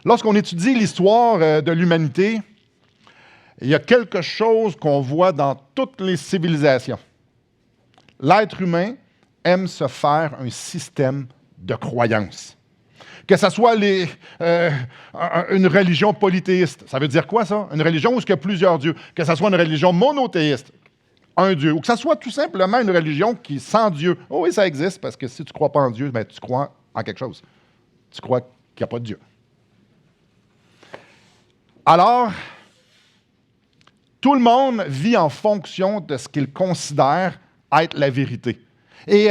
Lorsqu'on étudie l'histoire de l'humanité, il y a quelque chose qu'on voit dans toutes les civilisations. L'être humain aime se faire un système de croyances. Que ce soit une religion polythéiste. Ça veut dire quoi, ça? Une religion où il y a plusieurs dieux. Que ce soit une religion monothéiste, un Dieu. Ou que ce soit tout simplement une religion qui est sans Dieu. Oh oui, ça existe, parce que si tu ne crois pas en Dieu, ben, tu crois en quelque chose. Tu crois qu'il n'y a pas de Dieu. Alors, tout le monde vit en fonction de ce qu'il considère être la vérité. Et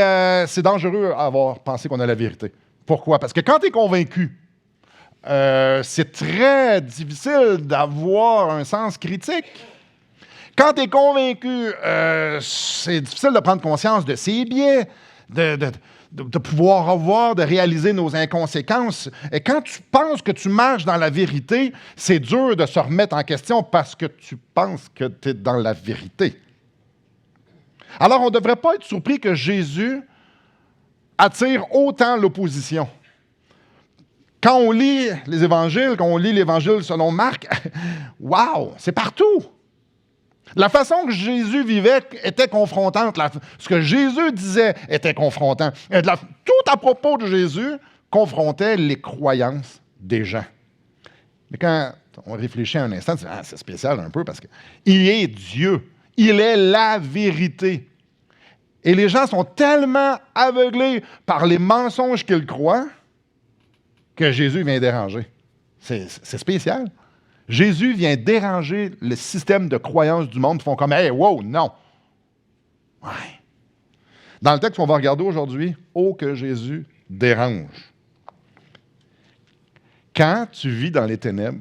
c'est dangereux d'avoir pensé qu'on a la vérité. Pourquoi? Parce que quand tu es convaincu, c'est très difficile d'avoir un sens critique. Quand tu es convaincu, c'est difficile de prendre conscience de ses biais, de pouvoir revoir, de réaliser nos inconséquences. Et quand tu penses que tu marches dans la vérité, c'est dur de se remettre en question parce que tu penses que tu es dans la vérité. Alors, on ne devrait pas être surpris que Jésus attire autant l'opposition. Quand on lit les évangiles, quand on lit l'évangile selon Marc, wow, c'est partout. La façon que Jésus vivait était confrontante. Ce que Jésus disait était confrontant. Tout à propos de Jésus confrontait les croyances des gens. Mais quand on réfléchit un instant, c'est spécial un peu parce qu'il est Dieu. Il est la vérité. Et les gens sont tellement aveuglés par les mensonges qu'ils croient que Jésus vient déranger. C'est spécial. Jésus vient déranger le système de croyance du monde. Ils font comme « Hey, wow, non! » Ouais. Dans le texte qu'on va regarder aujourd'hui, « Oh, que Jésus dérange! » Quand tu vis dans les ténèbres,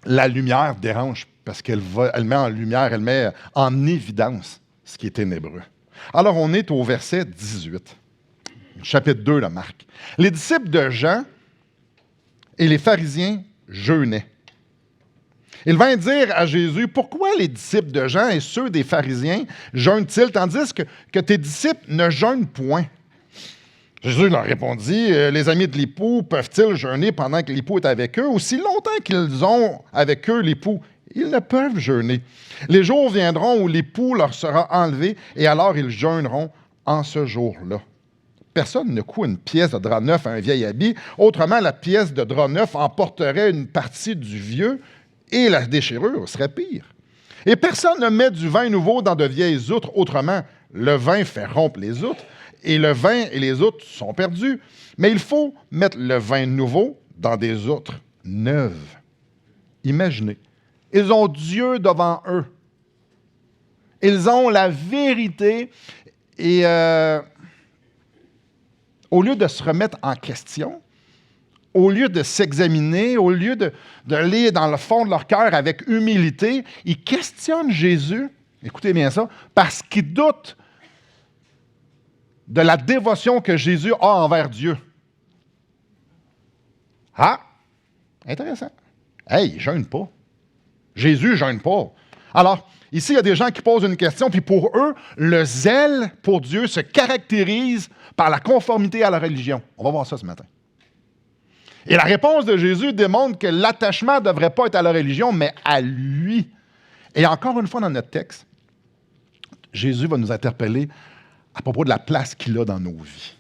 la lumière dérange parce qu'elle met en lumière, elle met en évidence ce qui est ténébreux. Alors, on est au verset 18, chapitre 2 de Marc. Les disciples de Jean et les pharisiens jeûnaient. Ils vinrent dire à Jésus, « Pourquoi les disciples de Jean et ceux des pharisiens jeûnent-ils, tandis que tes disciples ne jeûnent point? » Jésus leur répondit, « Les amis de l'époux peuvent-ils jeûner pendant que l'époux est avec eux? Aussi longtemps qu'ils ont avec eux l'époux, ils ne peuvent jeûner. Les jours viendront où l'époux leur sera enlevé, et alors ils jeûneront en ce jour-là. Personne ne coud une pièce de drap neuf à un vieil habit, autrement la pièce de drap neuf emporterait une partie du vieux, et la déchirure serait pire. Et personne ne met du vin nouveau dans de vieilles outres, autrement le vin fait rompre les outres, et le vin et les outres sont perdus. Mais il faut mettre le vin nouveau dans des outres neuves. » Imaginez, ils ont Dieu devant eux. Ils ont la vérité, et au lieu de se remettre en question, au lieu de s'examiner, au lieu d'aller dans le fond de leur cœur avec humilité, ils questionnent Jésus, écoutez bien ça, parce qu'ils doutent de la dévotion que Jésus a envers Dieu. Ah, intéressant. Hey, il jeûne pas. Jésus ne jeûne pas. Alors, ici, il y a des gens qui posent une question, puis pour eux, le zèle pour Dieu se caractérise par la conformité à la religion. On va voir ça ce matin. Et la réponse de Jésus démontre que l'attachement ne devrait pas être à la religion, mais à lui. Et encore une fois dans notre texte, Jésus va nous interpeller à propos de la place qu'il a dans nos vies.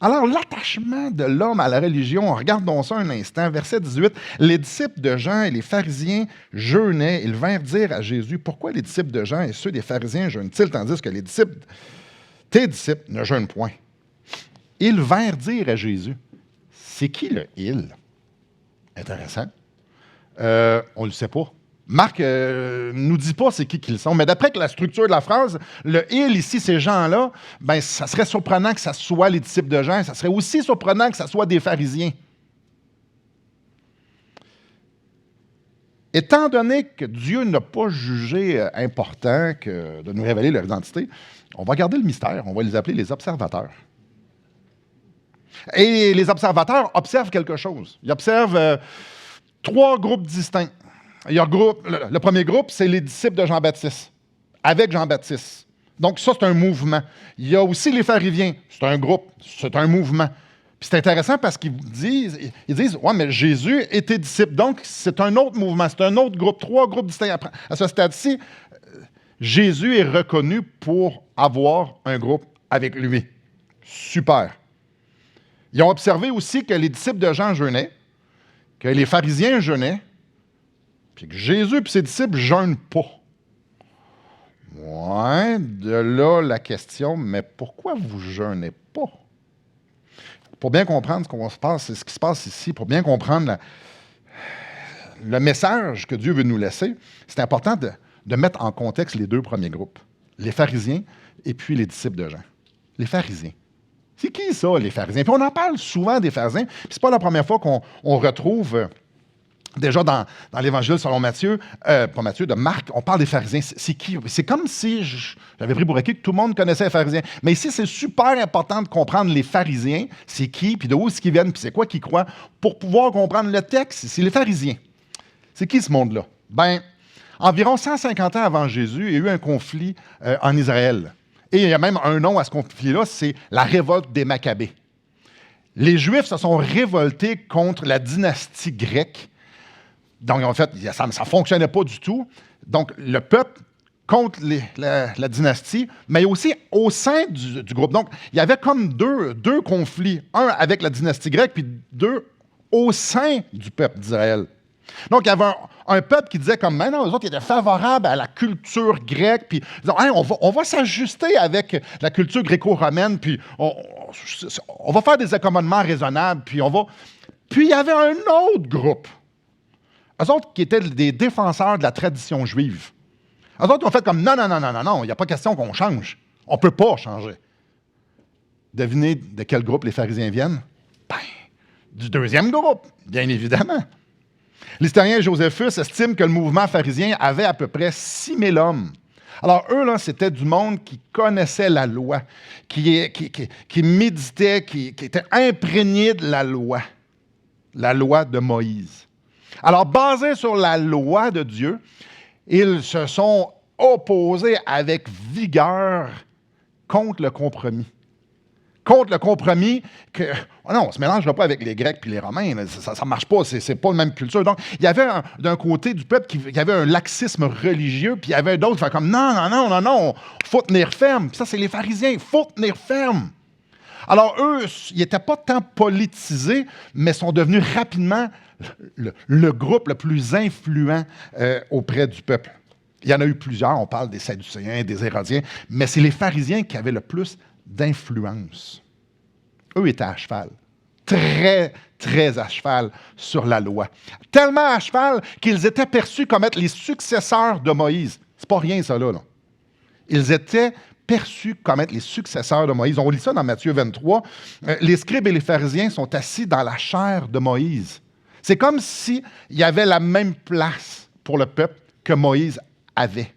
Alors, l'attachement de l'homme à la religion, regardons ça un instant, verset 18. Les disciples de Jean et les pharisiens jeûnaient. Ils vinrent dire à Jésus, « Pourquoi les disciples de Jean et ceux des pharisiens jeûnent-ils, tandis que tes disciples ne jeûnent point? » Ils vinrent dire à Jésus. C'est qui le « il » ? Intéressant. On ne le sait pas. Marc ne nous dit pas c'est qui qu'ils sont, mais d'après la structure de la phrase, le « il » ici, ces gens-là, ben, ça serait surprenant que ça soit les disciples de Jean, ça serait aussi surprenant que ça soit des pharisiens. Étant donné que Dieu n'a pas jugé important de nous révéler leur identité, on va garder le mystère, on va les appeler les observateurs. Et les observateurs observent quelque chose. Ils observent trois groupes distincts. Il y a le premier groupe, c'est les disciples de Jean-Baptiste, avec Jean-Baptiste. Donc ça, c'est un mouvement. Il y a aussi les pharisiens, c'est un groupe, c'est un mouvement. Puis c'est intéressant parce ils disent, ouais, mais Jésus était disciple. Donc, c'est un autre mouvement, c'est un autre groupe, 3 groupes distincts. À ce stade-ci, Jésus est reconnu pour avoir un groupe avec lui. Super. Ils ont observé aussi que les disciples de Jean jeûnaient, que les pharisiens jeûnaient, puis que Jésus et ses disciples ne jeûnent pas. Ouais, de là la question, mais pourquoi vous ne jeûnez pas? Pour bien comprendre ce qui se passe ici, pour bien comprendre le message que Dieu veut nous laisser, c'est important de mettre en contexte les 2 premiers groupes, les pharisiens et puis les disciples de Jean. Les pharisiens. C'est qui ça, les pharisiens? Puis on en parle souvent des pharisiens, puis c'est pas la première fois qu'on retrouve, déjà dans l'Évangile selon Matthieu, pas Matthieu, de Marc, on parle des pharisiens. C'est qui? C'est comme si j'avais pris pour acquis que tout le monde connaissait les pharisiens. Mais ici, c'est super important de comprendre les pharisiens, c'est qui, puis d'où est-ce qu'ils viennent, puis c'est quoi qu'ils croient, pour pouvoir comprendre le texte. C'est les pharisiens. C'est qui ce monde-là? Ben, environ 150 ans avant Jésus, il y a eu un conflit en Israël. Et il y a même un nom à ce conflit-là, c'est la révolte des Maccabées. Les Juifs se sont révoltés contre la dynastie grecque. Donc, en fait, ça ne fonctionnait pas du tout. Donc, le peuple contre la dynastie, mais aussi au sein du groupe. Donc, il y avait comme deux conflits. Un avec la dynastie grecque, puis 2 au sein du peuple d'Israël. Donc, il y avait un peuple qui disait comme, maintenant, eux autres, ils étaient favorables à la culture grecque, puis ils disaient, hey, on va s'ajuster avec la culture gréco-romaine, puis on va faire des accommodements raisonnables, puis on va... Puis, il y avait un autre groupe, eux autres qui étaient des défenseurs de la tradition juive. Eux autres, ils ont fait comme, non, il n'y a pas question qu'on change. On ne peut pas changer. Devinez de quel groupe les pharisiens viennent? Ben, du 2e groupe, bien évidemment. L'historien Joséphus estime que le mouvement pharisien avait à peu près 6 000 hommes. Alors, eux, là, c'était du monde qui connaissait la loi, qui méditait, qui était imprégné de la loi de Moïse. Alors, basés sur la loi de Dieu, ils se sont opposés avec vigueur contre le compromis. Contre le compromis que... Oh non, on ne se mélangera pas avec les Grecs et les Romains. Là, ça ne marche pas, c'est pas la même culture. Donc, il y avait d'un côté du peuple qui avait un laxisme religieux, puis il y avait d'autres qui faisaient comme non, il faut tenir ferme. Puis ça, c'est les pharisiens, il faut tenir ferme. Alors, eux, ils n'étaient pas tant politisés, mais sont devenus rapidement le groupe le plus influent auprès du peuple. Il y en a eu plusieurs, on parle des Sadducéens, des Hérodiens, mais c'est les pharisiens qui avaient le plus d'influence. Eux étaient à cheval, très, très à cheval sur la loi. Tellement à cheval qu'ils étaient perçus comme être les successeurs de Moïse. C'est pas rien, ça, là. Ils étaient perçus comme être les successeurs de Moïse. On lit ça dans Matthieu 23. Les scribes et les pharisiens sont assis dans la chair de Moïse. C'est comme s'il y avait la même place pour le peuple que Moïse avait.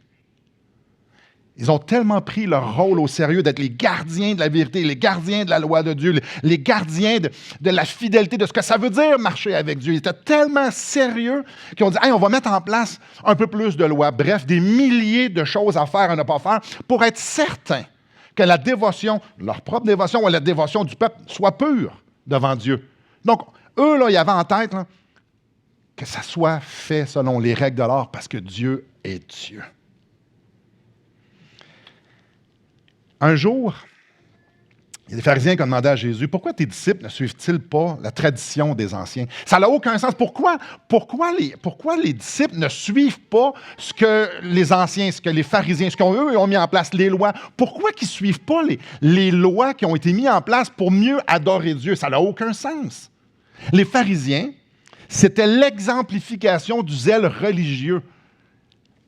Ils ont tellement pris leur rôle au sérieux d'être les gardiens de la vérité, les gardiens de la loi de Dieu, les gardiens de la fidélité, de ce que ça veut dire marcher avec Dieu. Ils étaient tellement sérieux qu'ils ont dit hey, on va mettre en place un peu plus de lois. Bref, des milliers de choses à faire, à ne pas faire, pour être certain que la dévotion, leur propre dévotion ou la dévotion du peuple, soit pure devant Dieu. Donc, eux, là, ils avaient en tête là, que ça soit fait selon les règles de l'art parce que Dieu est Dieu. Un jour, il y a des pharisiens qui ont demandé à Jésus, pourquoi tes disciples ne suivent-ils pas la tradition des anciens? Ça n'a aucun sens. Pourquoi les disciples ne suivent pas ce que les anciens, ce que les pharisiens, ce qu'eux ont mis en place, les lois? Pourquoi ils ne suivent pas les lois qui ont été mises en place pour mieux adorer Dieu? Ça n'a aucun sens. Les pharisiens, c'était l'exemplification du zèle religieux.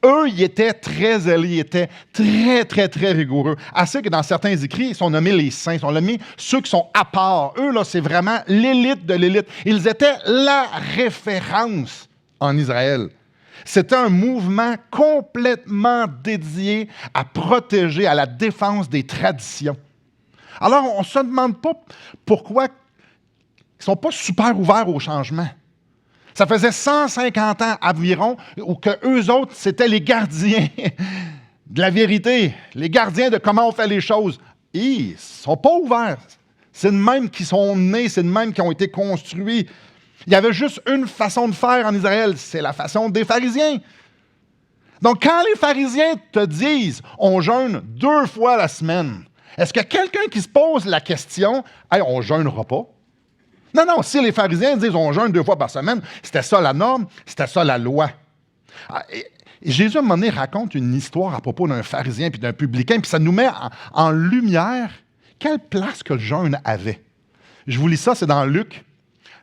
Eux, ils étaient très zélés, ils étaient très, très, très rigoureux. Assez que dans certains écrits, ils sont nommés les saints, ils sont nommés ceux qui sont à part. Eux, là, c'est vraiment l'élite de l'élite. Ils étaient la référence en Israël. C'était un mouvement complètement dédié à protéger, à la défense des traditions. Alors, on ne se demande pas pourquoi ils ne sont pas super ouverts au changement. Ça faisait 150 ans environ où qu'eux autres, c'était les gardiens de la vérité, les gardiens de comment on fait les choses. Et ils ne sont pas ouverts. C'est de même qu'ils sont nés, c'est de même qu'ils ont été construits. Il y avait juste une façon de faire en Israël, c'est la façon des pharisiens. Donc, quand les pharisiens te disent « on jeûne 2 fois la semaine », est-ce qu'il y a quelqu'un qui se pose la question « hey, on jeûnera pas ». Non, non, si les pharisiens disent « on jeûne 2 fois par semaine », c'était ça la norme, c'était ça la loi. Et Jésus, à un moment donné, raconte une histoire à propos d'un pharisien puis d'un publicain, puis ça nous met en lumière quelle place que le jeûne avait. Je vous lis ça, c'est dans Luc.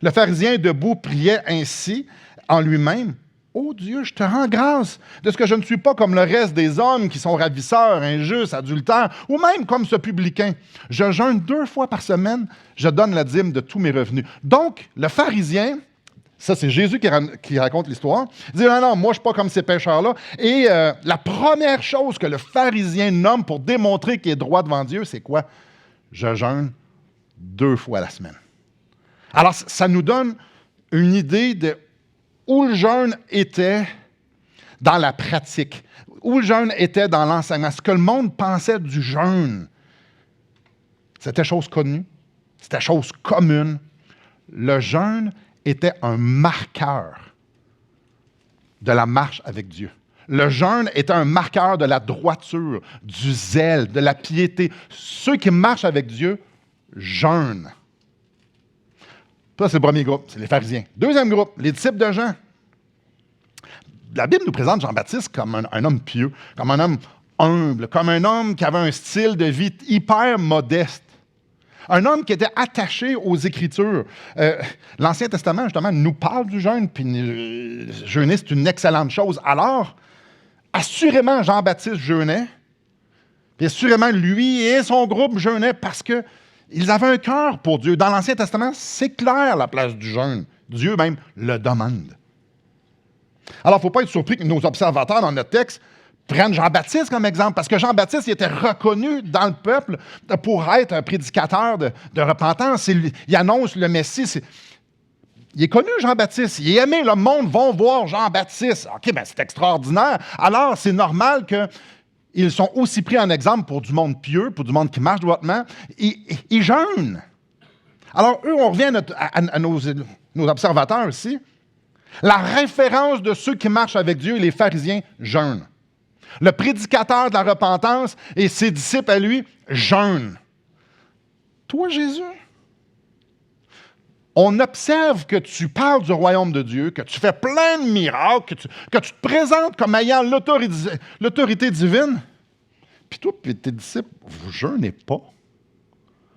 Le pharisien debout priait ainsi en lui-même. « Ô Dieu, je te rends grâce de ce que je ne suis pas comme le reste des hommes qui sont ravisseurs, injustes, adultères, ou même comme ce publicain. Je jeûne 2 fois par semaine, je donne la dîme de tous mes revenus. » Donc, le pharisien, ça c'est Jésus qui raconte l'histoire, dit « Non, non, moi je ne suis pas comme ces pécheurs-là. » Et la première chose que le pharisien nomme pour démontrer qu'il est droit devant Dieu, c'est quoi? Je jeûne 2 fois la semaine. Alors, ça nous donne une idée de où le jeûne était dans la pratique, où le jeûne était dans l'enseignement, ce que le monde pensait du jeûne. C'était chose connue, c'était chose commune. Le jeûne était un marqueur de la marche avec Dieu. Le jeûne était un marqueur de la droiture, du zèle, de la piété. Ceux qui marchent avec Dieu jeûnent. Ça, c'est le premier groupe, c'est les pharisiens. Deuxième groupe, les disciples de Jean. La Bible nous présente Jean-Baptiste comme un homme pieux, comme un homme humble, comme un homme qui avait un style de vie hyper modeste. Un homme qui était attaché aux Écritures. L'Ancien Testament, justement, nous parle du jeûne, puis jeûner, c'est une excellente chose. Alors, assurément, Jean-Baptiste jeûnait, puis assurément, lui et son groupe jeûnaient parce que ils avaient un cœur pour Dieu. Dans l'Ancien Testament, c'est clair la place du jeûne. Dieu même le demande. Alors, il ne faut pas être surpris que nos observateurs dans notre texte prennent Jean-Baptiste comme exemple, parce que Jean-Baptiste il était reconnu dans le peuple pour être un prédicateur de repentance. Il annonce le Messie. Il est connu, Jean-Baptiste. Il est aimé. Le monde va voir Jean-Baptiste. OK, bien, c'est extraordinaire. Alors, c'est normal que ils sont aussi pris en exemple pour du monde pieux, pour du monde qui marche droitement. Ils jeûnent. Alors, eux, on revient à nos observateurs ici. La référence de ceux qui marchent avec Dieu, les pharisiens, jeûnent. Le prédicateur de la repentance et ses disciples à lui, jeûnent. Toi, Jésus, on observe que tu parles du royaume de Dieu, que tu fais plein de miracles, que tu te présentes comme ayant l'autorité divine. Puis toi et tes disciples, vous jeûnez pas.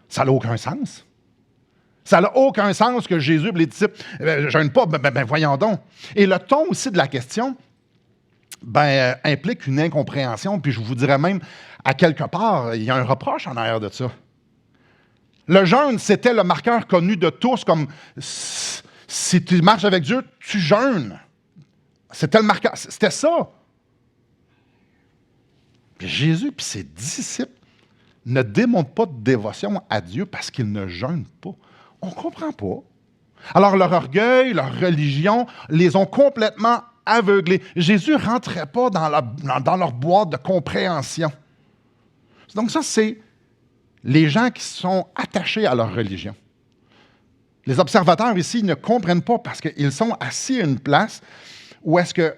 Ça n'a aucun sens. Ça n'a aucun sens que Jésus et les disciples ne jeûnent pas. Ben, voyons donc. Et le ton aussi de la question implique une incompréhension, puis je vous dirais même, à quelque part, il y a un reproche en arrière de ça. Le jeûne, c'était le marqueur connu de tous, comme si tu marches avec Dieu, tu jeûnes. C'était le marqueur, c'était ça. Puis Jésus et ses disciples ne démontrent pas de dévotion à Dieu parce qu'ils ne jeûnent pas. On ne comprend pas. Alors leur orgueil, leur religion, les ont complètement aveuglés. Jésus ne rentrait pas dans leur boîte de compréhension. Donc ça, c'est les gens qui sont attachés à leur religion. Les observateurs ici ne comprennent pas parce qu'ils sont assis à une place où est-ce que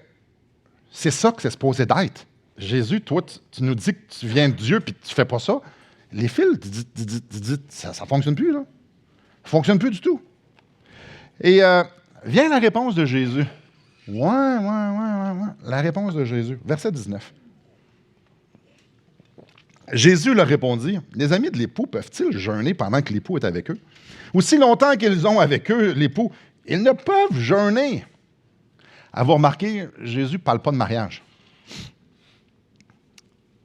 c'est ça que c'est supposé d'être. Jésus, toi, tu nous dis que tu viens de Dieu puis tu ne fais pas ça. Les fils, ça ne fonctionne plus, là. Ça ne fonctionne plus du tout. Et vient la réponse de Jésus. Ouais. La réponse de Jésus. Verset 19. Jésus leur répondit, « Les amis de l'époux peuvent-ils jeûner pendant que l'époux est avec eux? Aussi longtemps qu'ils ont avec eux l'époux, ils ne peuvent jeûner. » Avez-vous remarqué, Jésus ne parle pas de mariage.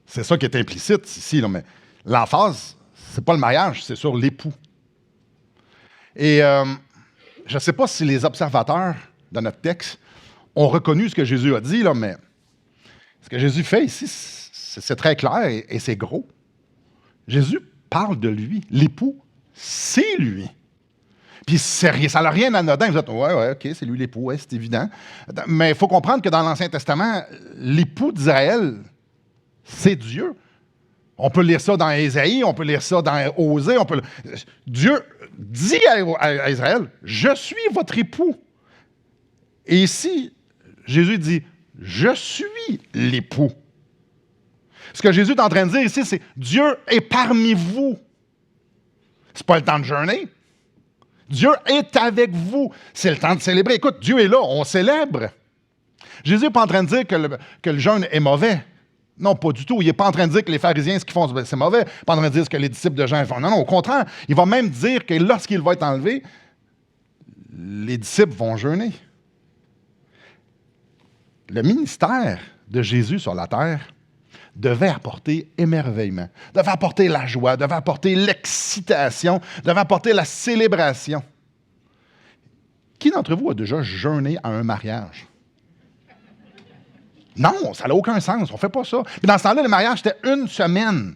C'est ça qui est implicite ici, là, mais l'emphase, ce n'est pas le mariage, c'est sur l'époux. Et je ne sais pas si les observateurs de notre texte ont reconnu ce que Jésus a dit, là, mais ce que Jésus fait ici, c'est très clair et c'est gros. Jésus parle de lui. L'époux, c'est lui. Puis ça n'a rien d'anodin. Vous dites, ouais, OK, c'est lui l'époux, ouais, c'est évident. Mais il faut comprendre que dans l'Ancien Testament, l'époux d'Israël, c'est Dieu. On peut lire ça dans Ésaïe, on peut lire ça dans Osée. Dieu dit à Israël, « Je suis votre époux. » Et ici, Jésus dit, « Je suis l'époux. » Ce que Jésus est en train de dire ici, c'est « Dieu est parmi vous. » C'est pas le temps de jeûner. Dieu est avec vous. C'est le temps de célébrer. Écoute, Dieu est là, on célèbre. Jésus n'est pas en train de dire que le jeûne est mauvais. Non, pas du tout. Il n'est pas en train de dire que les pharisiens, ce qu'ils font, c'est mauvais. Il n'est pas en train de dire ce que les disciples de Jean font. Non, non, au contraire. Il va même dire que lorsqu'il va être enlevé, les disciples vont jeûner. Le ministère de Jésus sur la terre devait apporter émerveillement, devait apporter la joie, devait apporter l'excitation, devait apporter la célébration. Qui d'entre vous a déjà jeûné à un mariage? Non, ça n'a aucun sens, on ne fait pas ça. Puis dans ce temps-là, le mariage, c'était 1 semaine.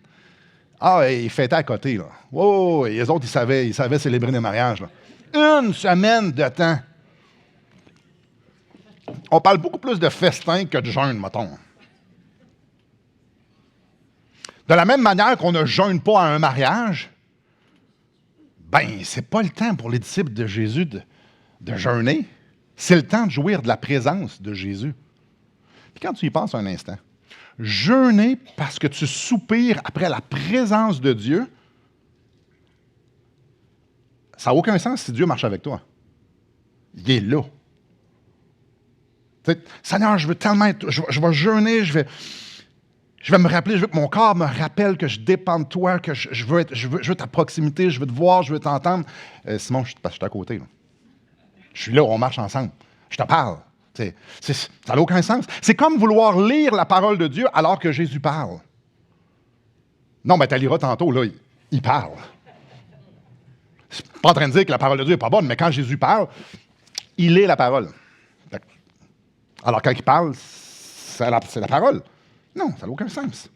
Ah, ils fêtaient à côté, là. Oh, et les autres, ils savaient célébrer les mariages, là. 1 semaine de temps. On parle beaucoup plus de festin que de jeûne, mettons. De la même manière qu'on ne jeûne pas à un mariage, ben, c'est pas le temps pour les disciples de Jésus de jeûner. C'est le temps de jouir de la présence de Jésus. Puis quand tu y penses un instant, jeûner parce que tu soupires après la présence de Dieu, ça n'a aucun sens si Dieu marche avec toi. Il est là. T'sais, Seigneur, je veux tellement être, je vais jeûner, je vais me rappeler, je veux que mon corps me rappelle que je dépends de toi, que je veux ta proximité, je veux te voir, je veux t'entendre. Simon, je suis à côté. Là. Je suis là, on marche ensemble. Je te parle. Ça n'a aucun sens. C'est comme vouloir lire la parole de Dieu alors que Jésus parle. Non, mais tu liras tantôt, là, il parle. Je ne suis pas en train de dire que la parole de Dieu n'est pas bonne, mais quand Jésus parle, il est la parole. Alors quand il parle, c'est la parole. Non, ça n'a aucun sens.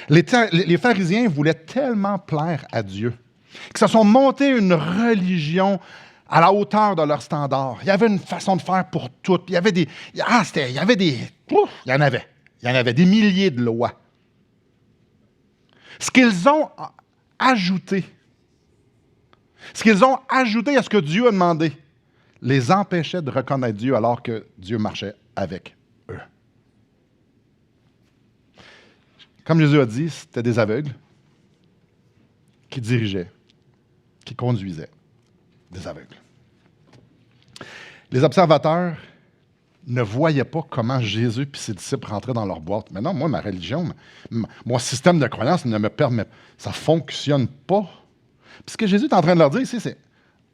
Les pharisiens voulaient tellement plaire à Dieu qu'ils se sont montés une religion à la hauteur de leur standard. Il y avait une façon de faire pour tout. Il y avait des... il y en avait des milliers de lois. Ce qu'ils ont ajouté à ce que Dieu a demandé, les empêchait de reconnaître Dieu alors que Dieu marchait avec eux. Comme Jésus a dit, c'était des aveugles qui dirigeaient, qui conduisaient des aveugles. Les observateurs ne voyaient pas comment Jésus et ses disciples rentraient dans leur boîte. Mais non, moi, ma religion, mon système de croyance ne me permet... Ça ne fonctionne pas. Puis ce que Jésus est en train de leur dire ici, c'est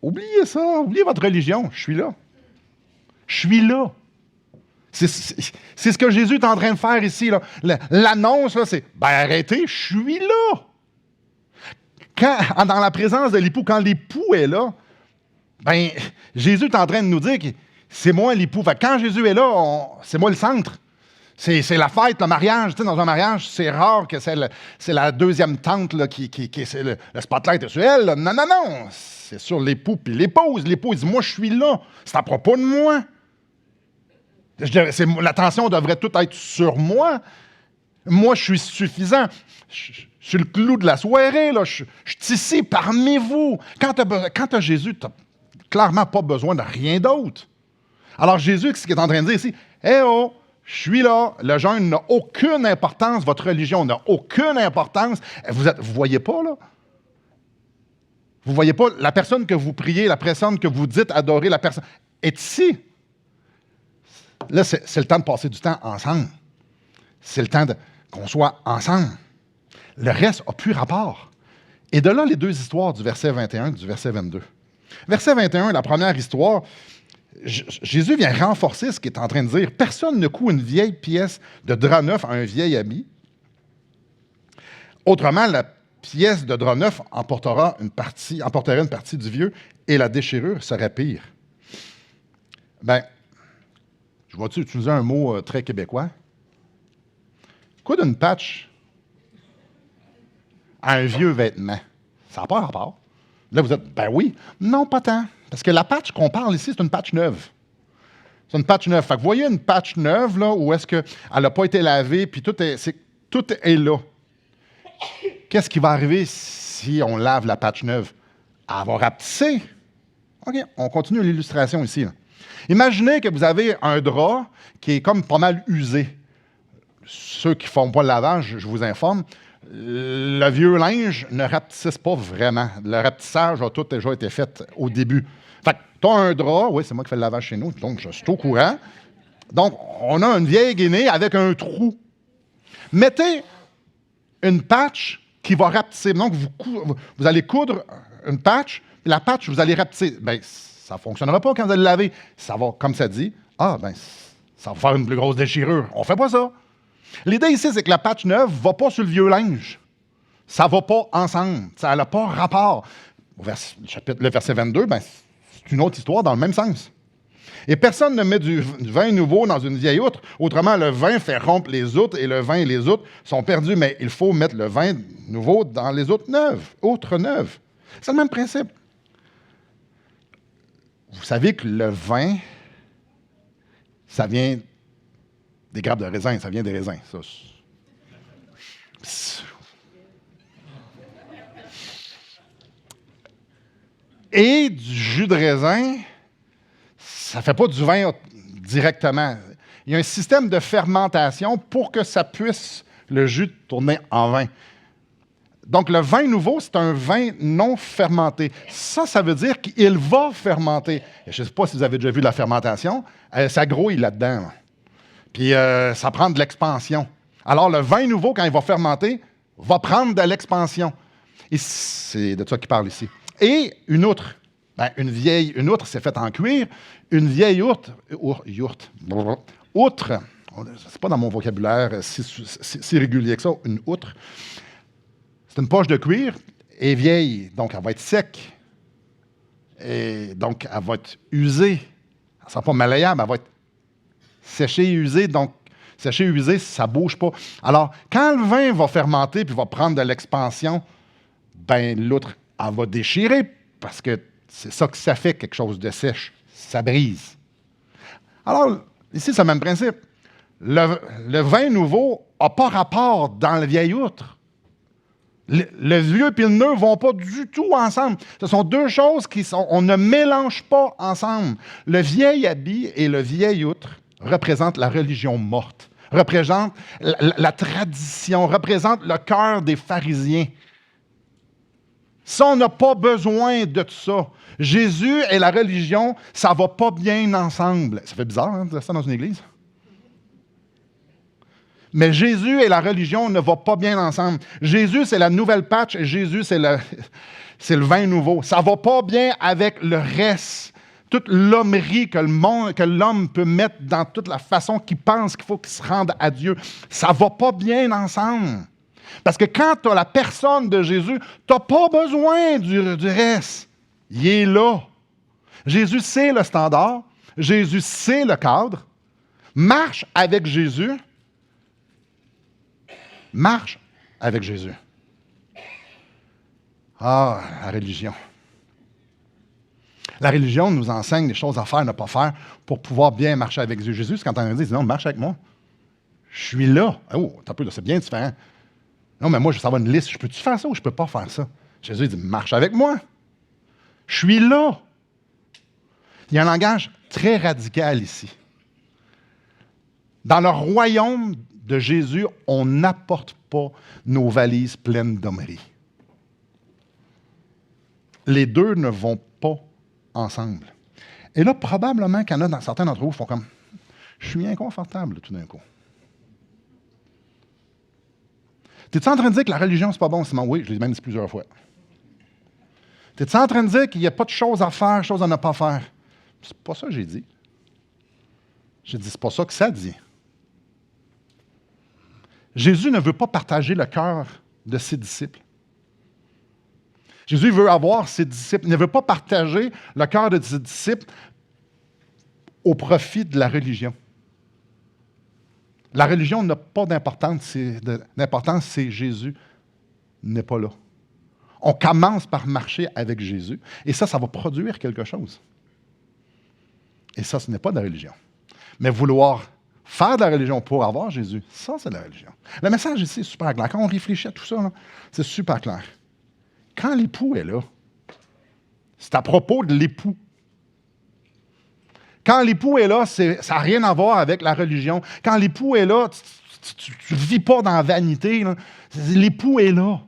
oubliez ça, oubliez votre religion, je suis là. Je suis là. C'est ce que Jésus est en train de faire ici. Là. L'annonce, là, c'est arrêtez, je suis là. Dans la présence de l'époux, quand l'époux est là, Jésus est en train de nous dire que c'est moi l'époux. Fait que quand Jésus est là, c'est moi le centre. C'est la fête, le mariage. Tu sais, dans un mariage, c'est rare que c'est la deuxième tante là, c'est le spotlight est sur elle. Là. Non, non, non. C'est sur l'époux puis l'épouse. L'époux dit, moi, je suis là. C'est à propos de moi. L'attention devrait tout être sur moi. Moi, je suis suffisant. Je suis le clou de la soirée. Là. Je suis ici parmi vous. Quand tu as Jésus, tu n'as clairement pas besoin de rien d'autre. Alors Jésus, ce qu'il est en train de dire ici, « Eh oh, je suis là. Le jeûne n'a aucune importance. Votre religion n'a aucune importance. » Vous ne voyez pas, là? Vous ne voyez pas la personne que vous priez, la personne que vous dites adorer, la personne est ici. Là, c'est le temps de passer du temps ensemble. C'est le temps qu'on soit ensemble. Le reste n'a plus rapport. Et de là, les deux histoires du verset 21 et du verset 22. Verset 21, la première histoire, Jésus vient renforcer ce qu'il est en train de dire. Personne ne coud une vieille pièce de drap neuf à un vieil habit. Autrement, la pièce de drap neuf emporterait une partie du vieux et la déchirure serait pire. Je vais-tu utiliser un mot très québécois? Coudre une patch à un vieux vêtement, ça n'a pas rapport. Là, vous êtes, oui. Non, pas tant. Parce que la patch qu'on parle ici, c'est une patch neuve. C'est une patch neuve. Fait que vous voyez une patch neuve, là, où est-ce qu'elle n'a pas été lavée, puis tout est là. qu'est-ce qui va arriver si on lave la patch neuve? Elle va rapetisser. OK, on continue l'illustration ici. Là. Imaginez que vous avez un drap qui est comme pas mal usé. Ceux qui ne font pas le lavage, je vous informe, le vieux linge ne rapetisse pas vraiment. Le rapetissage a tout déjà été fait au début. Fait que tu as un drap, oui, c'est moi qui fais le lavage chez nous, donc je suis au courant. Donc, on a une vieille guinée avec un trou. Mettez une patch qui va rapetisser. Donc, vous allez coudre une patch, puis la patch, vous allez rapetisser. Bien, ça ne fonctionnera pas quand vous allez laver. Ça va, comme ça dit, ça va faire une plus grosse déchirure. On ne fait pas ça. L'idée ici, c'est que la patch neuve ne va pas sur le vieux linge. Ça ne va pas ensemble. Ça n'a pas rapport. Le verset 22, c'est une autre histoire dans le même sens. Et personne ne met du vin nouveau dans une vieille outre. Autrement, le vin fait rompre les outres et le vin et les outres sont perdus. Mais il faut mettre le vin nouveau dans les outres neuves. C'est le même principe. Vous savez que le vin, ça vient des grappes de raisin, ça vient des raisins. Ça. Et du jus de raisin, ça ne fait pas du vin directement. Il y a un système de fermentation pour que ça puisse, le jus, tourner en vin. Donc, le vin nouveau, c'est un vin non fermenté. Ça veut dire qu'il va fermenter. Je ne sais pas si vous avez déjà vu la fermentation. Ça grouille là-dedans. Là. Puis, ça prend de l'expansion. Alors, le vin nouveau, quand il va fermenter, va prendre de l'expansion. Et c'est de ça qu'il parle ici. Et une outre. Une outre, c'est faite en cuir. Une vieille outre, c'est pas dans mon vocabulaire si régulier que ça, une outre. C'est une poche de cuir, elle est vieille, donc elle va être sec. Et donc, elle va être usée. Elle ne sera pas malléable, elle va être séchée et usée. Donc, séchée et usée, ça ne bouge pas. Alors, quand le vin va fermenter puis va prendre de l'expansion, l'outre, elle va déchirer parce que c'est ça que ça fait, quelque chose de sèche. Ça brise. Alors, ici, c'est le même principe. Le vin nouveau n'a pas rapport dans le vieil outre. Le vieux et le neuf ne vont pas du tout ensemble. Ce sont deux choses on ne mélange pas ensemble. Le vieil habit et le vieil outre représentent la religion morte, représentent la tradition, représentent le cœur des pharisiens. Ça, on n'a pas besoin de tout ça. Jésus et la religion, ça ne va pas bien ensemble. Ça fait bizarre de dire ça dans une église. Mais Jésus et la religion ne vont pas bien ensemble. Jésus, c'est la nouvelle patch et Jésus, c'est le vin nouveau. Ça ne va pas bien avec le reste. Toute l'hommerie que l'homme peut mettre dans toute la façon qu'il pense qu'il faut qu'il se rende à Dieu. Ça ne va pas bien ensemble. Parce que quand tu as la personne de Jésus, tu n'as pas besoin du reste. Il est là. Jésus, c'est le standard. Jésus, c'est le cadre. Marche avec Jésus. Marche avec Jésus. Ah, la religion. La religion nous enseigne des choses à faire, ne pas faire, pour pouvoir bien marcher avec Jésus. Jésus, quand on dit, non, marche avec moi. Je suis là. Oh, t'as peu, c'est bien différent. Non, mais moi, je veux savoir une liste. Je peux-tu faire ça ou je ne peux pas faire ça? Jésus dit, marche avec moi. Je suis là. Il y a un langage très radical ici. Dans le royaume de Jésus, on n'apporte pas nos valises pleines d'hommerie. Les deux ne vont pas ensemble. Et là, probablement qu'il y en a certains d'entre vous qui font comme « Je suis inconfortable tout d'un coup. » T'es-tu en train de dire que la religion, c'est pas bon, Simon? Oui, je l'ai même dit plusieurs fois. T'es-tu en train de dire qu'il n'y a pas de choses à faire, choses à ne pas faire? C'est pas ça que j'ai dit. J'ai dit, c'est pas ça que ça dit. Jésus ne veut pas partager le cœur de ses disciples. Jésus veut avoir ses disciples. Il ne veut pas partager le cœur de ses disciples au profit de la religion. La religion n'a pas d'importance, c'est Jésus n'est pas là. On commence par marcher avec Jésus, et ça va produire quelque chose. Et ça, ce n'est pas de la religion. Mais vouloir Faire de la religion pour avoir Jésus, ça, c'est de la religion. Le message ici est super clair. Quand on réfléchit à tout ça, là, c'est super clair. Quand l'époux est là, c'est à propos de l'époux. Quand l'époux est là, ça n'a rien à voir avec la religion. Quand l'époux est là, tu ne vis pas dans la vanité. Là. L'époux est là.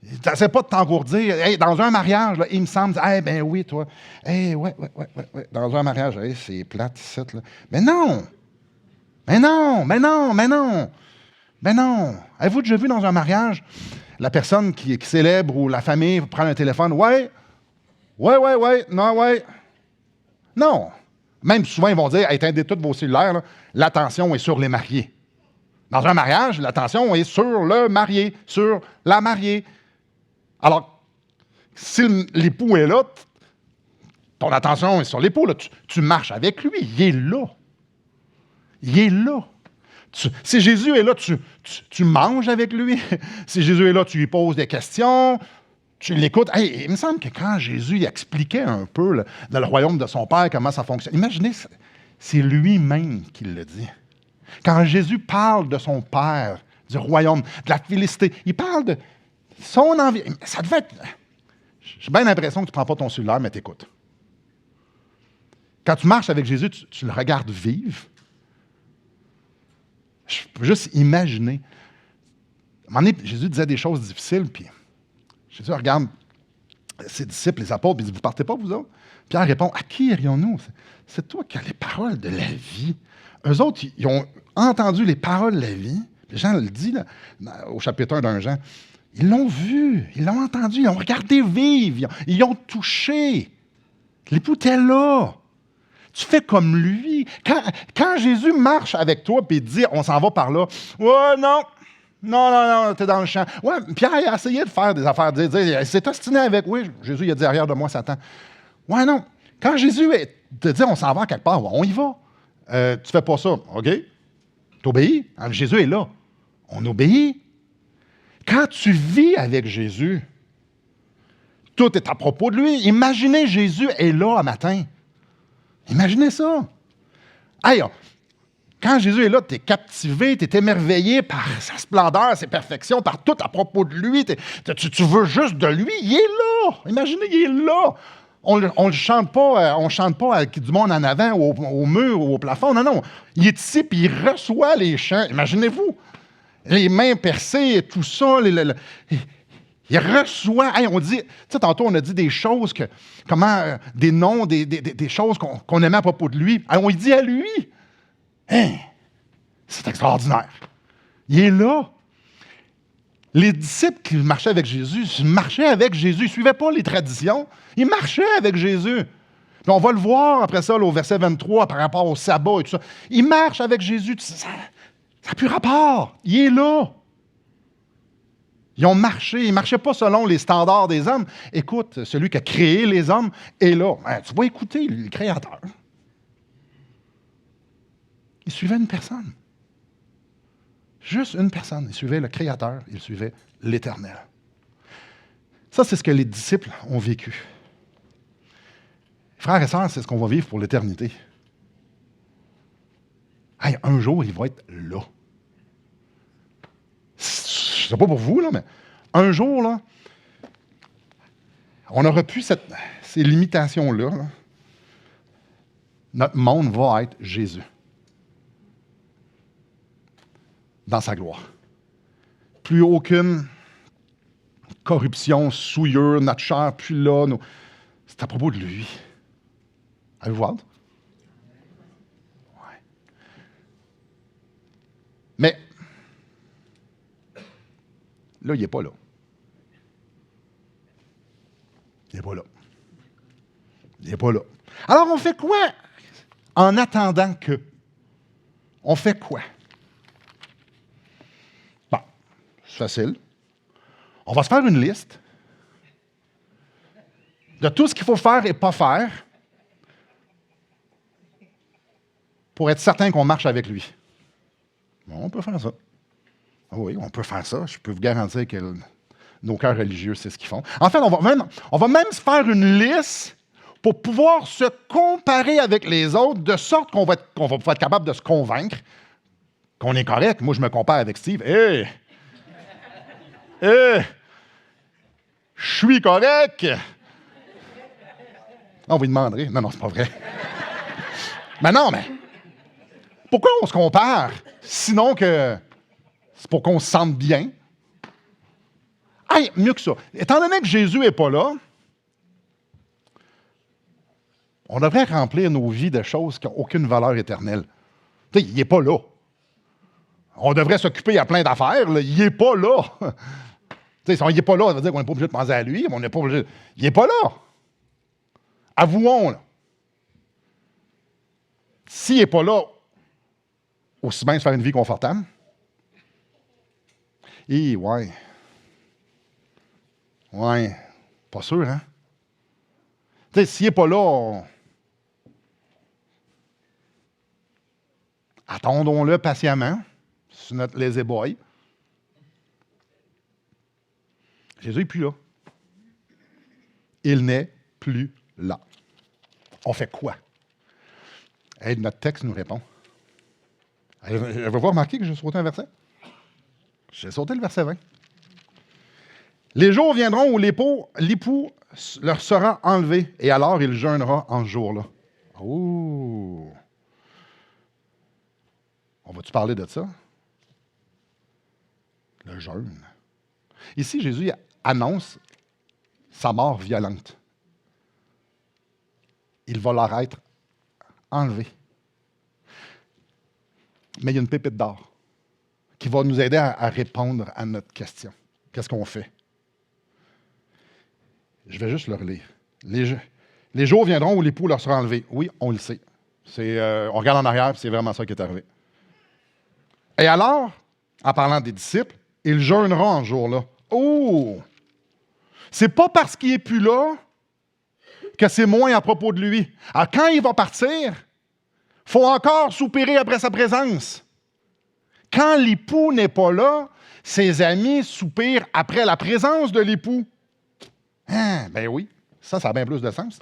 Tu n'essaies pas de t'engourdir. Hey, dans un mariage, là, il me semble, hey, ben oui, toi. Hey, ouais. Dans un mariage, hey, c'est plate, ici, là. Mais non! Mais non! Avez-vous déjà vu dans un mariage la personne qui célèbre ou la famille prend un téléphone? Ouais. Non. Même souvent, ils vont dire, éteindez tous vos cellulaires, là. L'attention est sur les mariés. Dans un mariage, l'attention est sur le marié, sur la mariée. Alors, si l'époux est là, ton attention est sur l'époux. Là. Tu marches avec lui. Il est là. Si Jésus est là, tu manges avec lui. Si Jésus est là, tu lui poses des questions. Tu l'écoutes. Hey, il me semble que quand Jésus il expliquait un peu dans le royaume de son Père comment ça fonctionne, imaginez, c'est lui-même qui le dit. Quand Jésus parle de son Père, du royaume, de la félicité, il parle de son envie. Ça devait être... J'ai bien l'impression que tu ne prends pas ton cellulaire, mais tu écoutes. Quand tu marches avec Jésus, tu le regardes vivre. Je peux juste imaginer. À un moment donné, Jésus disait des choses difficiles, puis Jésus regarde ses disciples, les apôtres, puis il dit, vous ne partez pas, vous autres? Pierre répond, à qui irions-nous? C'est toi qui as les paroles de la vie. Eux autres, ils ont entendu les paroles de la vie. Jean le dit là, au chapitre 1 d'un Jean. Ils l'ont vu, ils l'ont entendu, ils l'ont regardé vivre, ils l'ont touché. L'époux était là. Tu fais comme lui. Quand Jésus marche avec toi et dit, on s'en va par là, ouais, non, t'es dans le champ. Ouais, Pierre a essayé de faire des affaires, il s'est ostiné avec, oui, Jésus il a dit arrière de moi, Satan. Ouais, non. Quand Jésus te dit, on s'en va quelque part, on y va. Tu fais pas ça, OK? T'obéis. Jésus est là. On obéit. Quand tu vis avec Jésus, tout est à propos de lui. Imaginez Jésus est là un matin. Imaginez ça. Hey, quand Jésus est là, tu es captivé, tu es émerveillé par sa splendeur, ses perfections, par tout à propos de lui. Tu veux juste de lui. Il est là. Imaginez, il est là. On ne chante pas avec du monde en avant, au mur ou au plafond. Non. Il est ici, puis il reçoit les chants. Imaginez-vous. Les mains percées et tout ça. Il reçoit. Hey, on dit, tu sais, tantôt, on a dit des choses, des noms, des choses qu'on aimait à propos de lui. Hey, on lui dit à lui. Hein? C'est extraordinaire. Il est là. Les disciples qui marchaient avec Jésus, ils ne suivaient pas les traditions. Ils marchaient avec Jésus. Puis on va le voir après ça, là, au verset 23, par rapport au sabbat et tout ça. Ils marchent avec Jésus. Ça n'a plus rapport. Il est là. Ils ont marché. Ils ne marchaient pas selon les standards des hommes. Écoute, celui qui a créé les hommes est là. Ben, tu vas écouter le Créateur. Il suivait une personne. Juste une personne. Il suivait le Créateur. Il suivait l'Éternel. Ça, c'est ce que les disciples ont vécu. Frères et sœurs, c'est ce qu'on va vivre pour l'éternité. Hey, un jour, il va être là. Je ne sais pas pour vous, là, mais un jour, là, on n'aura plus ces limitations-là. Là. Notre monde va être Jésus. Dans sa gloire. Plus aucune corruption, souillure, notre chair, plus là. C'est à propos de lui. Avez-vous hâte? Ouais. Mais, là, il n'est pas là. Il n'est pas là. Alors, on fait quoi? En attendant que. On fait quoi? Bon, c'est facile. On va se faire une liste de tout ce qu'il faut faire et pas faire pour être certain qu'on marche avec lui. Bon, on peut faire ça. Oui, on peut faire ça. Je peux vous garantir que nos cœurs religieux, c'est ce qu'ils font. En fait, on va même se faire une liste pour pouvoir se comparer avec les autres, de sorte qu'on va pouvoir être capable de se convaincre qu'on est correct. Moi, je me compare avec Steve. Hé! Hé! Je suis correct! On vous demanderait. Non, c'est pas vrai. Mais non, mais pourquoi on se compare? Sinon que c'est pour qu'on se sente bien. Hey, mieux que ça. Étant donné que Jésus n'est pas là, on devrait remplir nos vies de choses qui n'ont aucune valeur éternelle. Tu sais, il n'est pas là. On devrait s'occuper à plein d'affaires. Là. Il n'est pas là. Tu sais, si il n'est pas là, ça veut dire qu'on n'est pas obligé de penser à lui, mais on n'est pas obligé. Il n'est pas là. Avouons, là. S'il n'est pas là, aussi bien se faire une vie confortable. Et ouais. Ouais. Pas sûr, hein? Tu sais, s'il n'est pas là, attendons-le patiemment sur notre lazy boy. Jésus n'est plus là. Il n'est plus là. On fait quoi? Hey, notre texte nous répond. Avez-vous remarqué que j'ai sauté un verset? J'ai sauté le verset 20. Les jours viendront où l'époux leur sera enlevé, et alors il jeûnera en ce jour-là. Oh! On va-tu parler de ça? Le jeûne. Ici, Jésus annonce sa mort violente. Il va leur être enlevé. Mais il y a une pépite d'or qui va nous aider à répondre à notre question. Qu'est-ce qu'on fait? Je vais juste le relire. Les jours viendront où l'époux leur sera enlevé. Oui, on le sait. On regarde en arrière, c'est vraiment ça qui est arrivé. Et alors, en parlant des disciples, il jeûnera en ce jour-là. Oh! C'est pas parce qu'il n'est plus là que c'est moins à propos de lui. Alors, quand il va partir, il faut encore soupirer après sa présence. Quand l'époux n'est pas là, ses amis soupirent après la présence de l'époux. Hein, ben oui, ça a bien plus de sens.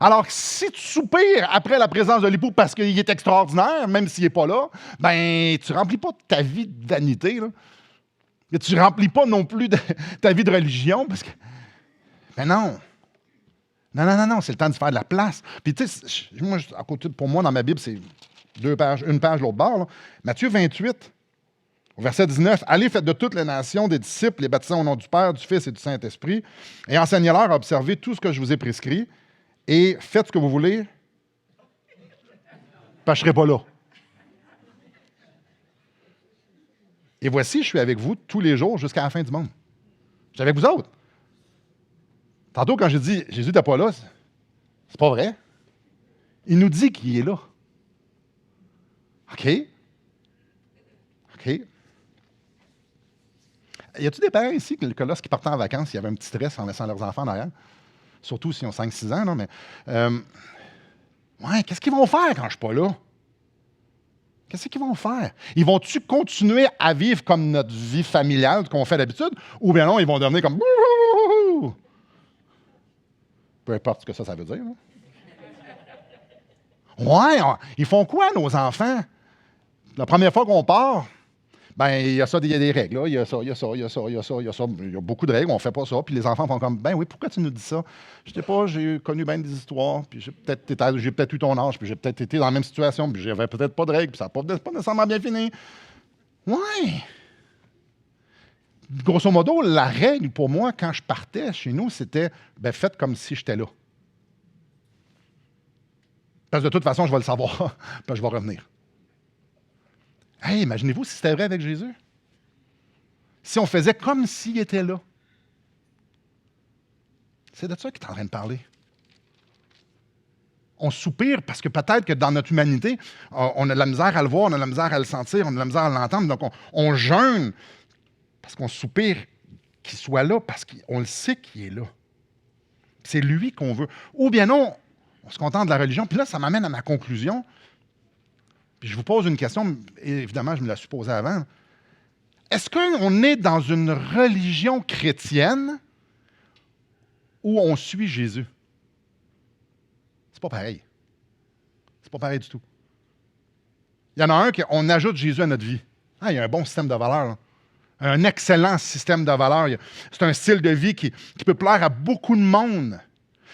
Alors, si tu soupires après la présence de l'époux parce qu'il est extraordinaire, même s'il n'est pas là, ben tu ne remplis pas ta vie de vanité. Là. Et tu ne remplis pas non plus ta vie de religion parce que. Ben non. Non, c'est le temps de faire de la place. Puis tu sais, moi, à côté, pour moi, dans ma Bible, c'est 2 pages, une page l'autre bord. Là. Matthieu 28, au verset 19, « Allez, faites de toutes les nations des disciples, les baptisant au nom du Père, du Fils et du Saint-Esprit, et enseignez-leur à observer tout ce que je vous ai prescrit, et faites ce que vous voulez, parce que je ne serai pas là. Et voici, je suis avec vous tous les jours jusqu'à la fin du monde. Je suis avec vous autres. » Tantôt, quand j'ai dit « Jésus n'était pas là », c'est pas vrai. Il nous dit qu'il est là. OK. Y a-t-il des parents ici que lorsqu'ils partaient en vacances, il y avait un petit stress en laissant leurs enfants derrière? Surtout s'ils ont 5-6 ans, non? Mais, ouais, qu'est-ce qu'ils vont faire quand je ne suis pas là? Qu'est-ce qu'ils vont faire? Ils vont-tu continuer à vivre comme notre vie familiale qu'on fait d'habitude? Ou bien non, ils vont devenir comme... Peu importe ce que ça veut dire. Là. Ouais, ils font quoi, nos enfants? La première fois qu'on part, ben il y a des règles. Là. Il y a ça. Il y a beaucoup de règles, on ne fait pas ça. Puis les enfants font comme, ben oui, pourquoi tu nous dis ça? Je sais pas, j'ai connu bien des histoires, puis j'ai peut-être eu ton âge, puis j'ai peut-être été dans la même situation, puis j'avais peut-être pas de règles, puis ça n'a pas nécessairement bien fini. Ouais. Grosso modo, la règle pour moi, quand je partais chez nous, c'était, ben faites comme si j'étais là. Parce que de toute façon, je vais le savoir, puis je vais revenir. Hey, imaginez-vous si c'était vrai avec Jésus. Si on faisait comme s'il était là. C'est de ça qu'il est en train de parler. On soupire parce que peut-être que dans notre humanité, on a de la misère à le voir, on a de la misère à le sentir, on a de la misère à l'entendre. Donc, on jeûne parce qu'on soupire qu'il soit là, parce qu'on le sait qu'il est là. C'est lui qu'on veut. Ou bien non, on se contente de la religion. Puis là, ça m'amène à ma conclusion. Puis je vous pose une question, et évidemment, je me la suis posée avant. Est-ce qu'on est dans une religion chrétienne où on suit Jésus? C'est pas pareil. C'est pas pareil du tout. Il y en a un qu'on ajoute Jésus à notre vie. Ah, il y a un bon système de valeurs, là. Un excellent système de valeurs. C'est un style de vie qui peut plaire à beaucoup de monde.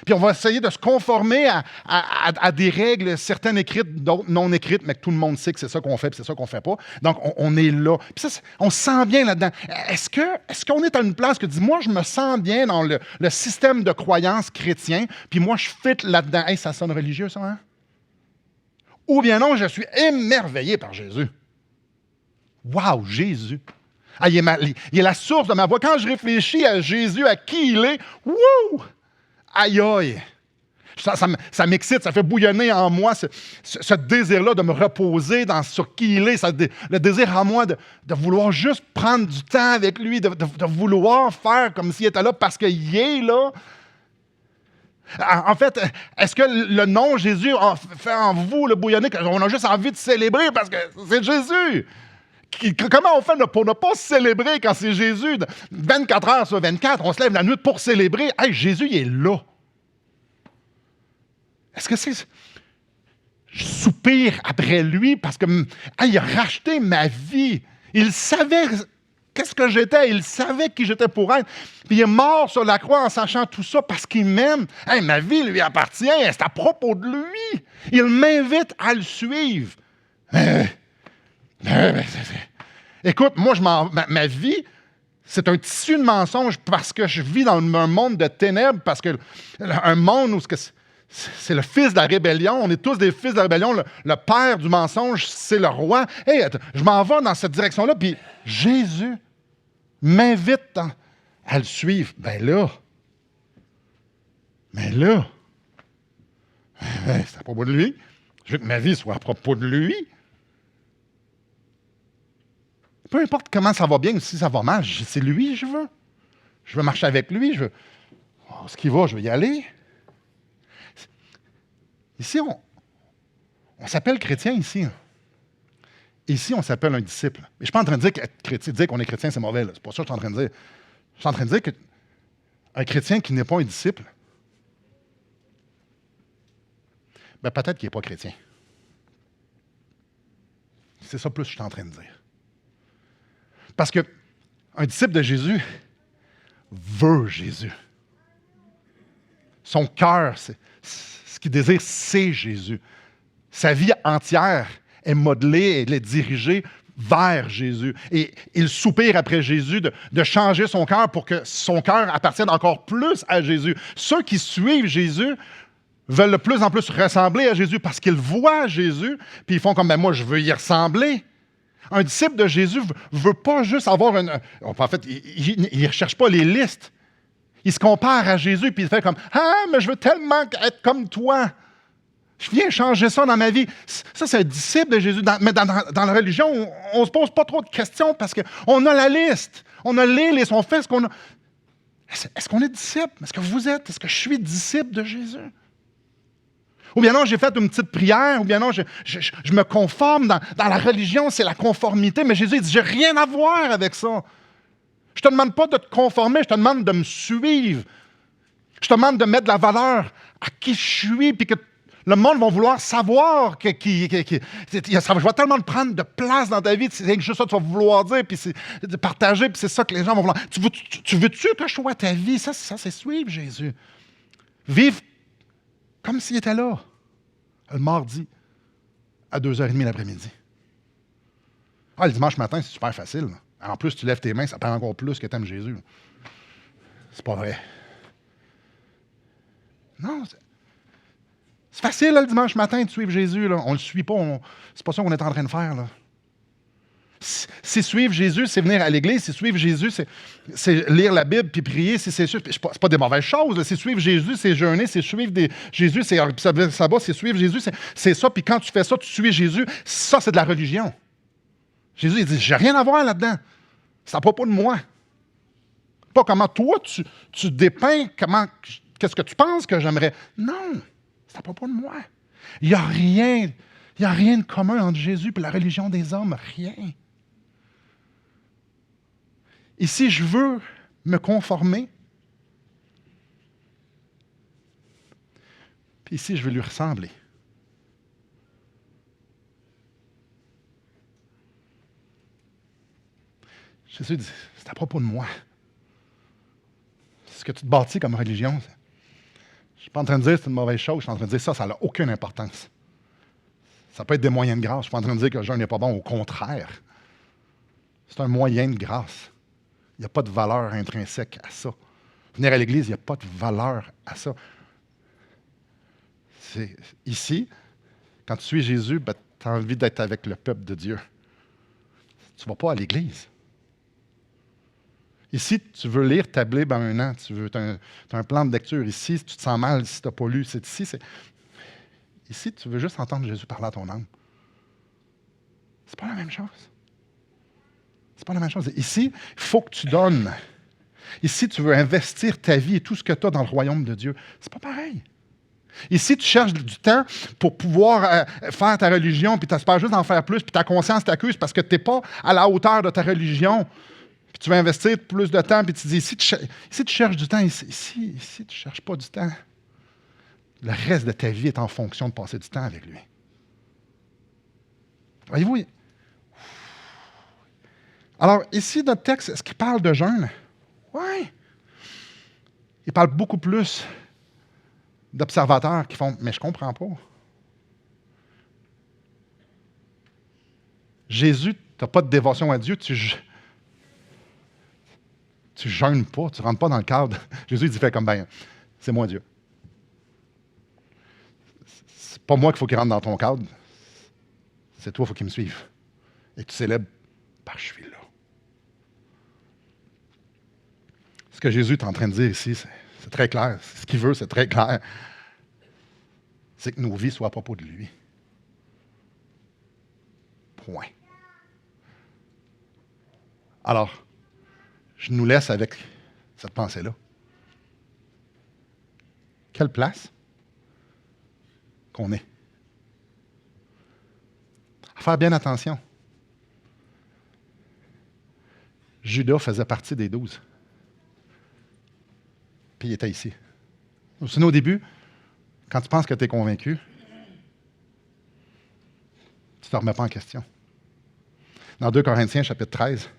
Puis on va essayer de se conformer à des règles, certaines écrites, d'autres non écrites, mais que tout le monde sait que c'est ça qu'on fait, puis c'est ça qu'on fait pas. Donc, on est là. Puis ça, on se sent bien là-dedans. Est-ce qu'on est à une place que dit, moi, je me sens bien dans le système de croyance chrétien, puis moi, je fit là-dedans. Hey, ça sonne religieux, ça, hein? Ou bien non, je suis émerveillé par Jésus. Wow, Jésus! Ah, il est la source de ma voix. Quand je réfléchis à Jésus, à qui il est, wouh! Aïe, aïe! Ça m'excite, ça fait bouillonner en moi ce désir-là de me reposer sur qui il est, le désir en moi de vouloir juste prendre du temps avec lui, de vouloir faire comme s'il était là parce qu'il est là. En fait, est-ce que le nom Jésus fait en vous le bouillonner, qu'on a juste envie de célébrer parce que c'est Jésus? Comment on fait pour ne pas célébrer quand c'est Jésus? 24 heures sur 24, on se lève la nuit pour célébrer. Hey, Jésus, il est là. Est-ce que c'est... Je soupire après lui parce que il a racheté ma vie. Il savait qu'est-ce que j'étais. Il savait qui j'étais pour être. Puis il est mort sur la croix en sachant tout ça parce qu'il m'aime. Hey, ma vie lui appartient. C'est à propos de lui. Il m'invite à le suivre. Écoute, moi, ma vie, c'est un tissu de mensonges parce que je vis dans un monde de ténèbres, parce que un monde où c'est le fils de la rébellion, on est tous des fils de la rébellion, le père du mensonge, c'est le roi. Hey, je m'en vais dans cette direction-là, puis Jésus m'invite à le suivre. Ben là, c'est à propos de lui. Je veux que ma vie soit à propos de lui. Peu importe comment ça va bien ou si ça va mal, c'est lui je veux. Je veux marcher avec lui, ce qu'il va, je vais y aller. Ici, on s'appelle chrétien ici. Ici, on s'appelle un disciple. Et je ne suis pas en train de dire qu'être chrétien, dire qu'on est chrétien, c'est mauvais. C'est pas ça que je suis en train de dire. Je suis en train de dire qu'un chrétien qui n'est pas un disciple, ben peut-être qu'il n'est pas chrétien. C'est ça plus que je suis en train de dire. Parce qu'un disciple de Jésus veut Jésus. Son cœur, ce qu'il désire, c'est Jésus. Sa vie entière est modelée, elle est dirigée vers Jésus. Et il soupire après Jésus de changer son cœur pour que son cœur appartienne encore plus à Jésus. Ceux qui suivent Jésus veulent de plus en plus ressembler à Jésus parce qu'ils voient Jésus, puis ils font comme, moi, je veux y ressembler. Un disciple de Jésus ne veut pas juste avoir une... En fait, il ne recherche pas les listes. Il se compare à Jésus, puis il fait comme, mais je veux tellement être comme toi. Je viens changer ça dans ma vie. Ça, c'est un disciple de Jésus. Mais dans la religion, on ne se pose pas trop de questions parce qu'on a la liste. On a les listes. On fait ce qu'on a. Est-ce qu'on est disciple? Est-ce que vous êtes? Est-ce que je suis disciple de Jésus? Ou bien non, j'ai fait une petite prière. Ou bien non, je me conforme. Dans la religion, c'est la conformité. Mais Jésus, il dit, j'ai rien à voir avec ça. Je ne te demande pas de te conformer. Je te demande de me suivre. Je te demande de mettre de la valeur à qui je suis, puis que le monde va vouloir savoir ça va tellement te prendre de place dans ta vie, c'est juste ça que tu vas vouloir dire, puis c'est de partager, puis c'est ça que les gens vont vouloir. Tu veux-tu que je sois ta vie? Ça, c'est suivre Jésus. Vivre comme s'il était là, le mardi, à 2h30 l'après-midi. Le dimanche matin, c'est super facile. En plus, tu lèves tes mains, ça prend encore plus que tu aimes Jésus. C'est pas vrai. Non, c'est facile, le dimanche matin, de suivre Jésus. Là. On ne le suit pas. C'est pas ça qu'on est en train de faire. Là. Si suivre Jésus, c'est venir à l'église. Si suivre Jésus, c'est lire la Bible puis prier. C'est pas des mauvaises choses. Là. Si suivre Jésus, c'est jeûner. Si suivre Jésus, c'est ça, c'est suivre Jésus. C'est ça. Puis quand tu fais ça, tu suis Jésus. Ça, c'est de la religion. Jésus, il dit, j'ai rien à voir là-dedans. C'est à propos de moi. Pas comment toi, tu dépeins, qu'est-ce que tu penses que j'aimerais. Non. C'est à propos de moi. Il n'y a rien de commun entre Jésus et la religion des hommes. Rien. Et si je veux me conformer, puis ici, je veux lui ressembler. Jésus dit, c'est à propos de moi. Ce que tu te bâtis comme religion, je ne suis pas en train de dire que c'est une mauvaise chose, je suis en train de dire ça n'a aucune importance. Ça peut être des moyens de grâce. Je ne suis pas en train de dire que le jeûne n'est pas bon, au contraire. C'est un moyen de grâce. Il n'y a pas de valeur intrinsèque à ça. Venir à l'Église, il n'y a pas de valeur à ça. Ici, quand tu suis Jésus, ben, tu as envie d'être avec le peuple de Dieu. Tu ne vas pas à l'Église. Ici, tu veux lire ta Bible en un an. Tu as un plan de lecture ici. Si tu te sens mal, si tu n'as pas lu, c'est ici. Ici, tu veux juste entendre Jésus parler à ton âme. C'est pas la même chose. C'est pas la même chose. Ici, il faut que tu donnes. Ici, tu veux investir ta vie et tout ce que tu as dans le royaume de Dieu. C'est pas pareil. Ici, tu cherches du temps pour pouvoir faire ta religion, puis tu espères juste d'en faire plus, puis ta conscience t'accuse parce que tu n'es pas à la hauteur de ta religion. Puis tu veux investir plus de temps, puis tu dis, ici, tu cherches du temps, ici, tu ne cherches pas du temps. Le reste de ta vie est en fonction de passer du temps avec lui. Voyez-vous? Alors, ici, notre texte, est-ce qu'il parle de jeûne? Oui. Il parle beaucoup plus d'observateurs qui font « mais je ne comprends pas ». Jésus, tu n'as pas de dévotion à Dieu, tu jeûnes pas, tu ne rentres pas dans le cadre. Jésus, il dit « fais comme ben, c'est moi Dieu ». C'est pas moi qu'il faut qu'il rentre dans ton cadre, c'est toi, il faut qu'il me suive. Et tu célèbres parce que je suis là. Ce que Jésus est en train de dire ici, c'est très clair. Ce qu'il veut, c'est très clair. C'est que nos vies soient à propos de lui. Point. Alors, je nous laisse avec cette pensée-là. Quelle place qu'on est. À faire bien attention. Judas faisait partie des 12. Puis il était ici. Vous vous souvenez au début, quand tu penses que tu es convaincu, tu ne te remets pas en question. Dans 2 Corinthiens, chapitre 13,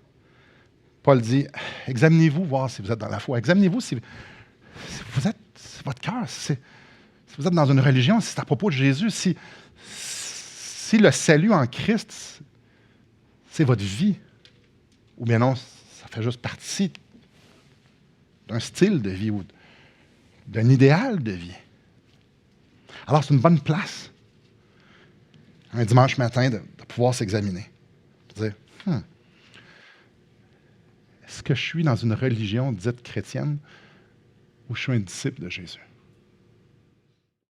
Paul dit, examinez-vous, voir si vous êtes dans la foi. Examinez-vous si vous êtes, c'est votre cœur, si vous êtes dans une religion, si c'est à propos de Jésus, si le salut en Christ, c'est votre vie, ou bien non, ça fait juste partie d'un style de vie ou d'un idéal de vie. Alors, c'est une bonne place, un dimanche matin, de pouvoir s'examiner. De dire, est-ce que je suis dans une religion dite chrétienne ou je suis un disciple de Jésus?